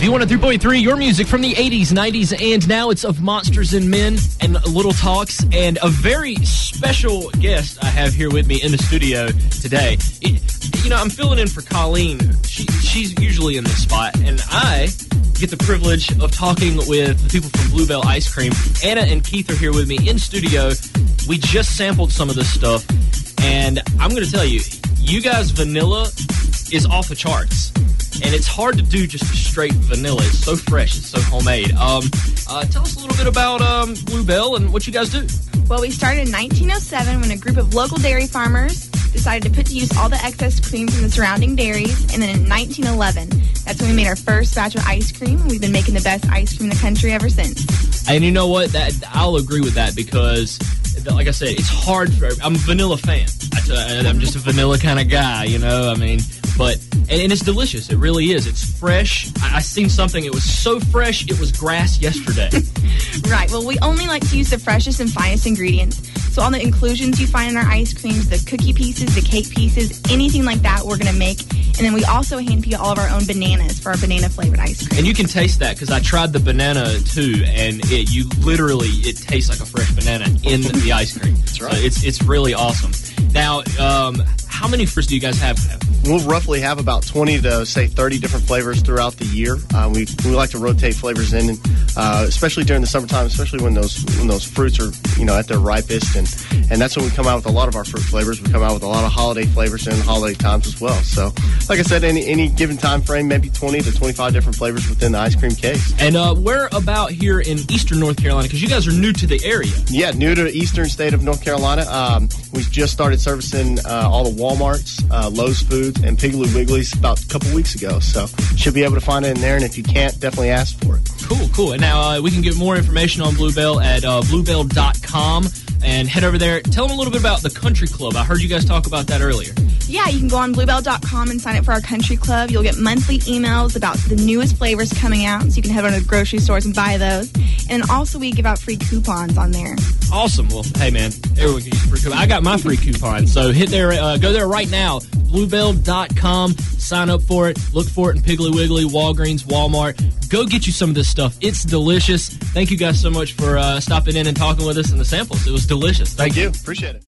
V103.3, your music from the 80s, 90s, and now. It's of Monsters and Men and Little Talks, and a very special guest I have here with me in the studio today. I'm filling in for Colleen. She's usually in this spot, and I get the privilege of talking with the people from Bluebell Ice Cream. Anna and Keith are here with me in studio. We just sampled some of this stuff, and I'm going to tell you, you guys' vanilla is off the charts. And it's hard to do just a straight vanilla. It's so fresh. It's so homemade. Tell us a little bit about Bluebell and what you guys do. Well, we started in 1907 when a group of local dairy farmers decided to put to use all the excess cream from the surrounding dairies. And then in 1911, that's when we made our first batch of ice cream. We've been making the best ice cream in the country ever since. And you know what? I'll agree with that because, like I said, it's hard. I'm a vanilla fan. I'm just a vanilla kind of guy, and it's delicious. It really is. It's fresh. I seen something. It was so fresh, it was grass yesterday. Right. Well, we only like to use the freshest and finest ingredients. So all the inclusions you find in our ice creams, the cookie pieces, the cake pieces, anything like that we're going to make. And then we also hand peel all of our own bananas for our banana-flavored ice cream. And you can taste that because I tried the banana, too, and it tastes like a fresh banana in the ice cream. That's right. So it's really awesome. Now, how many flavors do you guys have? We'll roughly have about 20 to, say, 30 different flavors throughout the year. We like to rotate flavors in, especially during the summertime, especially when those fruits are, at their ripest. And that's when we come out with a lot of our fruit flavors. We come out with a lot of holiday flavors during the holiday times as well. So, like I said, any given time frame, maybe 20 to 25 different flavors within the ice cream case. And where about here in eastern North Carolina? Because you guys are new to the area. Yeah, new to the eastern state of North Carolina. We've just started servicing all the Walmarts, Lowe's Foods, and Piggly Wiggly's about a couple weeks ago. So should be able to find it in there, and if you can't, definitely ask for it. Cool. And now we can get more information on Bluebell at bluebell.com. And head over there. Tell them a little bit about the country club. I heard you guys talk about that earlier. Yeah, you can go on bluebell.com and sign up for our country club. You'll get monthly emails about the newest flavors coming out, so you can head over to the grocery stores and buy those. And also we give out free coupons on there. Awesome. Well, hey, man, everyone can use free coupon. I got my free coupon, so hit there. Go there right now, bluebell.com. Sign up for it. Look for it in Piggly Wiggly, Walgreens, Walmart. Go get you some of this stuff. It's delicious. Thank you guys so much for stopping in and talking with us in the samples. It was delicious. Thank you. Appreciate it.